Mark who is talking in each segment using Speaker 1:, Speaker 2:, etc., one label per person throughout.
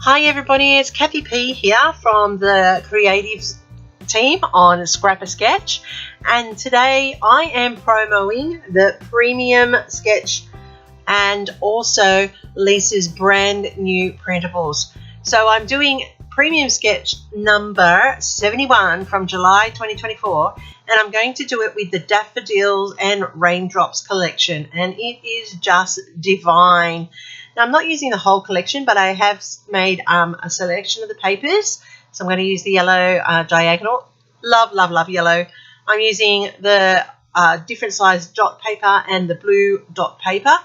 Speaker 1: Hi everybody, it's Kathy P here from the creatives team on Scrap a Sketch, and today I am promoting the premium sketch and also Lisa's brand new printables. So I'm doing premium sketch number 71 from July 2024, and I'm going to do it with the Daffodils and Raindrops collection, and it is just divine. Now, I'm not using the whole collection, but I have made a selection of the papers. So I'm going to use the yellow diagonal. Love, love, love yellow. I'm using the different size dot paper and the blue dot paper.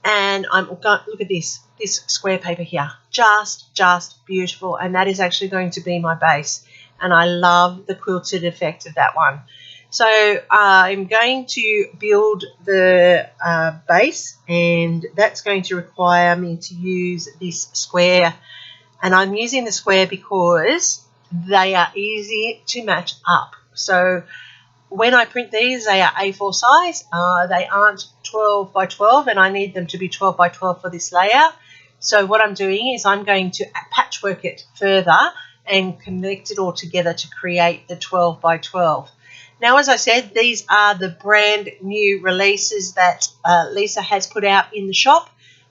Speaker 1: And I'm going, look at this square paper here. Just beautiful. And that is actually going to be my base. And I love the quilted effect of that one. So I'm going to build the base, and that's going to require me to use this square. And I'm using the square because they are easy to match up. So when I print these, they are A4 size. They aren't 12 by 12, and I need them to be 12 by 12 for this layout. So what I'm doing is I'm going to patchwork it further and connect it all together to create the 12 by 12. Now, as I said, these are the brand new releases that Lisa has put out in the shop.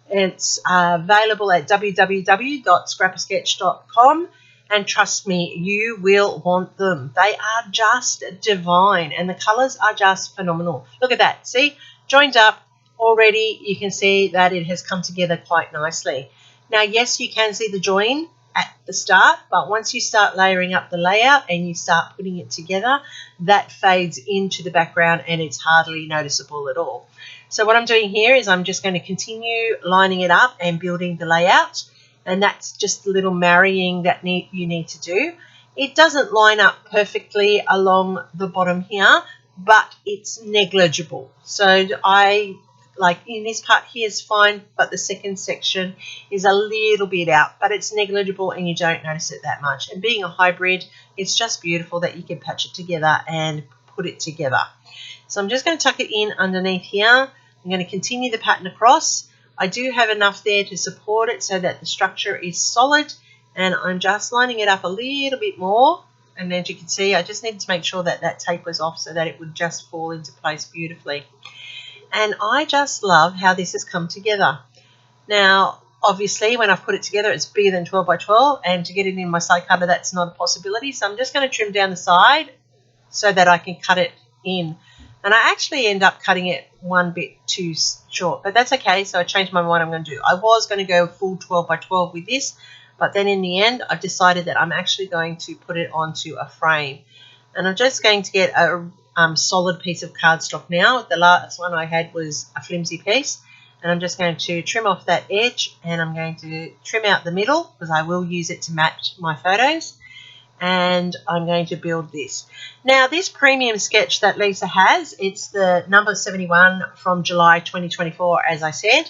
Speaker 1: It's available at www.scrapasketch.com, and trust me, you will want them. They are just divine, and the colours are just phenomenal. Look at that. See, joined up already. You can see that it has come together quite nicely. Now, yes, you can see the join at the start, but once you start layering up the layout and you start putting it together, that fades into the background and it's hardly noticeable at all. So what I'm doing here is I'm just going to continue lining it up and building the layout, and that's just the little marrying that you need to do. It doesn't line up perfectly along the bottom here, but it's negligible. So like in this part here is fine, but the second section is a little bit out, but it's negligible and you don't notice it that much. And being a hybrid, it's just beautiful that you can patch it together and put it together. So I'm just going to tuck it in underneath here. I'm going to continue the pattern across. I do have enough there to support it so that the structure is solid, and I'm just lining it up a little bit more. And as you can see, I just need to make sure that that tape was off so that it would just fall into place beautifully. And I just love how this has come together. Now, obviously, when I've put it together, it's bigger than 12 by 12, and to get it in my side cutter, that's not a possibility. So I'm just going to trim down the side so that I can cut it in. And I actually end up cutting it one bit too short, but that's okay. So I changed my mind. I'm going to do. I was going to go full 12 by 12 with this, but then in the end, I've decided that I'm actually going to put it onto a frame. And I'm just going to get a solid piece of cardstock now. The last one I had was a flimsy piece, and I'm just going to trim off that edge, and I'm going to trim out the middle because I will use it to match my photos, and I'm going to build this. Now, this premium sketch that Lisa has, it's the number 71 from July 2024, as I said.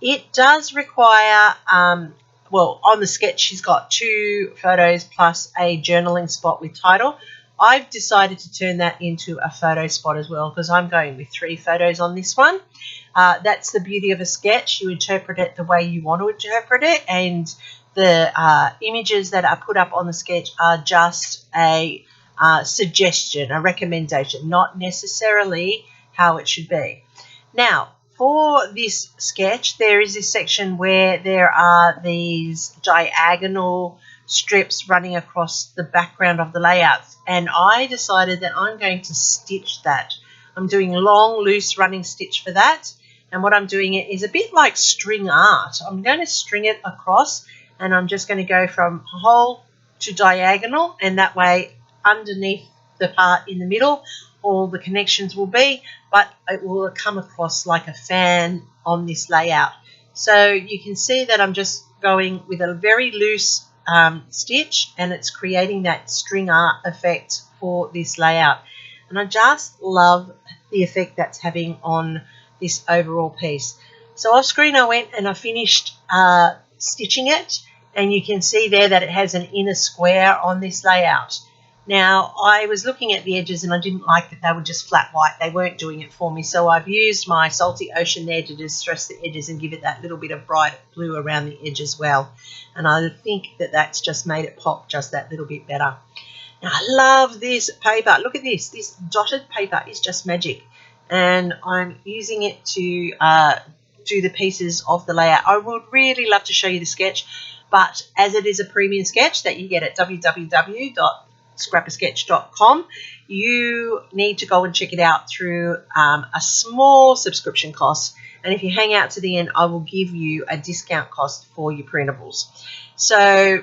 Speaker 1: It does require, well, on the sketch she's got 2 photos plus a journaling spot with title. I've decided to turn that into a photo spot as well because I'm going with 3 photos on this one. That's the beauty of a sketch. You interpret it the way you want to interpret it, and the images that are put up on the sketch are just a suggestion, a recommendation, not necessarily how it should be. Now, for this sketch, there is this section where there are these diagonal strips running across the background of the layouts, and I decided that I'm going to stitch that. I'm doing long, loose running stitch for that, and what I'm doing it is a bit like string art. I'm going to string it across, and I'm just going to go from whole to diagonal, and that way underneath the part in the middle all the connections will be, but it will come across like a fan on this layout. So you can see that I'm just going with a very loose stitch, and it's creating that string art effect for this layout, and I just love the effect that's having on this overall piece. So off screen I went and I finished stitching it, and you can see there that it has an inner square on this layout. Now, I was looking at the edges and I didn't like that they were just flat white. They weren't doing it for me. So I've used my Salty Ocean there to distress the edges and give it that little bit of bright blue around the edge as well. And I think that that's just made it pop just that little bit better. Now, I love this paper. Look at this. This dotted paper is just magic. And I'm using it to do the pieces of the layout. I would really love to show you the sketch, but as it is a premium sketch that you get at www.scrappersketch.com, you need to go and check it out through a small subscription cost. And if you hang out to the end, I will give you a discount cost for your printables. So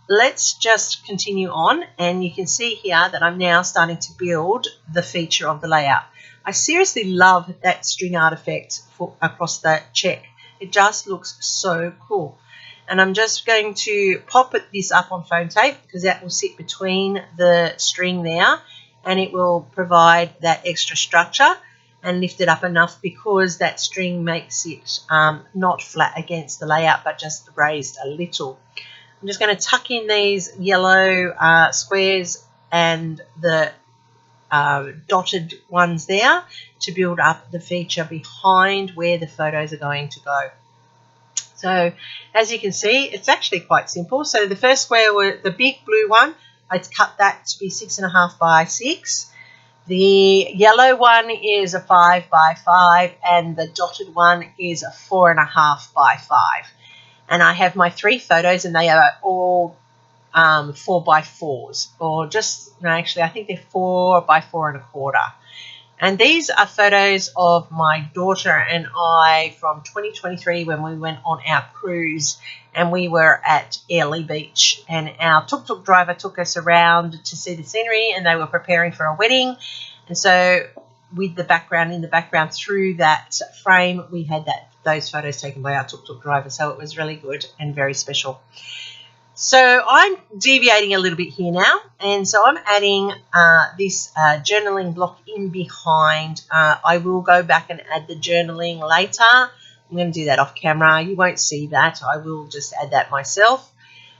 Speaker 1: let's just continue on, and you can see here that I'm now starting to build the feature of the layout. I seriously love that string art effect across that check. It just looks so cool. And I'm just going to pop this up on foam tape because that will sit between the string there, and it will provide that extra structure and lift it up enough because that string makes it not flat against the layout but just raised a little. I'm just going to tuck in these yellow squares and the dotted ones there to build up the feature behind where the photos are going to go. So as you can see, it's actually quite simple. So the first square, the big blue one, I'd cut that to be 6.5 by 6. The yellow one is a 5 by 5 and the dotted one is a 4.5 by 5. And I have my 3 photos and they are all 4 by 4s, or just, no, actually I think they're 4 by 4.25. And these are photos of my daughter and I from 2023 when we went on our cruise and we were at Airlie Beach, and our tuk-tuk driver took us around to see the scenery, and they were preparing for a wedding. And so with the background, in the background through that frame, we had those photos taken by our tuk-tuk driver. So it was really good and very special. So I'm deviating a little bit here now, and so I'm adding this journaling block in behind. I will go back and add the journaling later. I'm going to do that off camera. You won't see that. I will just add that myself.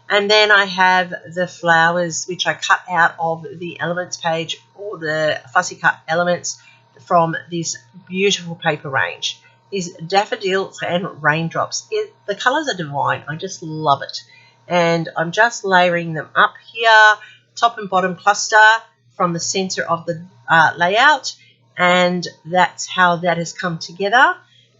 Speaker 1: And then I have the flowers, which I cut out of the elements page, or the fussy cut elements from this beautiful paper range. These daffodils and raindrops. The colours are divine. I just love it. And I'm just layering them up here, top and bottom cluster from the center of the layout, and that's how that has come together.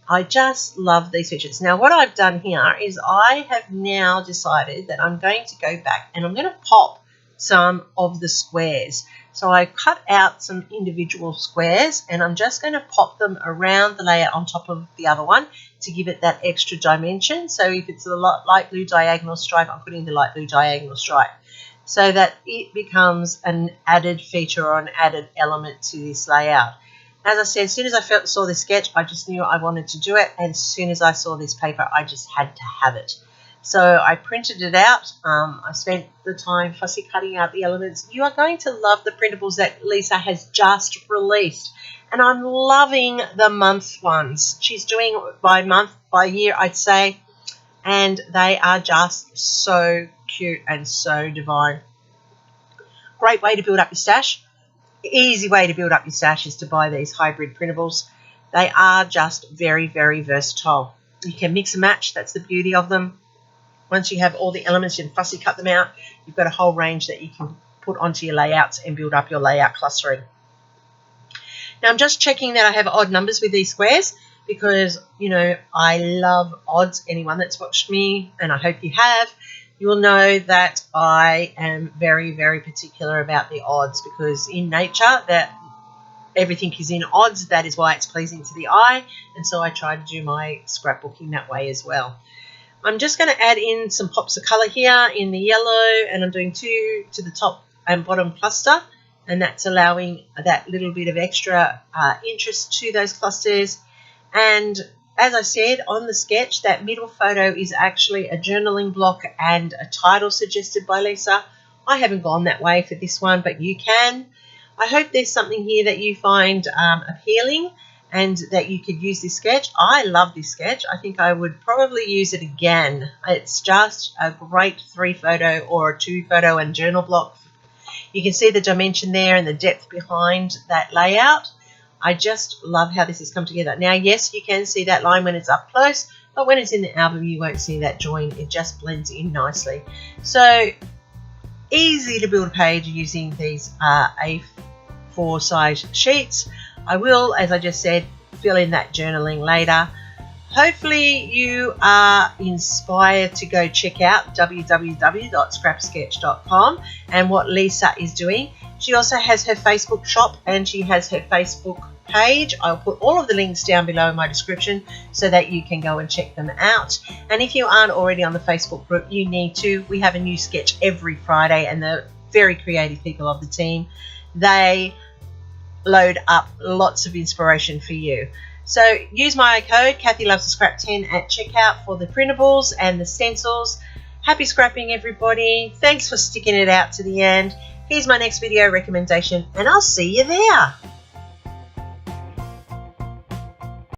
Speaker 1: I just love these features. Now what I've done here is I have now decided that I'm going to go back and I'm going to pop some of the squares. So I cut out some individual squares and I'm just going to pop them around the layout on top of the other one to give it that extra dimension. So if it's a light blue diagonal stripe, I'm putting the light blue diagonal stripe so that it becomes an added feature or an added element to this layout. As I said, as soon as I saw this sketch, I just knew I wanted to do it, and as soon as I saw this paper, I just had to have it. So I printed it out. I spent the time fussy cutting out the elements. You are going to love the printables that Lisa has just released. And I'm loving the month ones. She's doing by month, by year, I'd say. And they are just so cute and so divine. Great way to build up your stash. Easy way to build up your stash is to buy these hybrid printables. They are just very, very versatile. You can mix and match. That's the beauty of them. Once you have all the elements, you can fussy cut them out. You've got a whole range that you can put onto your layouts and build up your layout clustering. Now I'm just checking that I have odd numbers with these squares because, you know, I love odds. Anyone that's watched me, and I hope you have, you will know that I am very, very particular about the odds, because in nature that everything is in odds. That is why it's pleasing to the eye, and so I try to do my scrapbooking that way as well. I'm just going to add in some pops of colour here in the yellow, and I'm doing 2 to the top and bottom cluster, and that's allowing that little bit of extra interest to those clusters. And as I said on the sketch, that middle photo is actually a journaling block and a title suggested by Lisa. I haven't gone that way for this one, but you can. I hope there's something here that you find appealing and that you could use this sketch. I love this sketch. I think I would probably use it again. It's just a great 3 photo or a 2 photo and journal block. You can see the dimension there and the depth behind that layout. I just love how this has come together. Now, yes, you can see that line when it's up close, but when it's in the album, you won't see that join. It just blends in nicely. So easy to build a page using these A4 size sheets. I will, as I just said, fill in that journaling later. Hopefully you are inspired to go check out www.scrapsketch.com and what Lisa is doing. She also has her Facebook shop and she has her Facebook page. I'll put all of the links down below in my description so that you can go and check them out. And if you aren't already on the Facebook group, you need to. We have a new sketch every Friday, and the very creative people of the team, they load up lots of inspiration for you. So use my code Kathy Loves the Scrap 10 at checkout for the printables and the stencils. Happy scrapping, everybody. Thanks for sticking it out to the end. Here's my next video recommendation, and I'll see you there.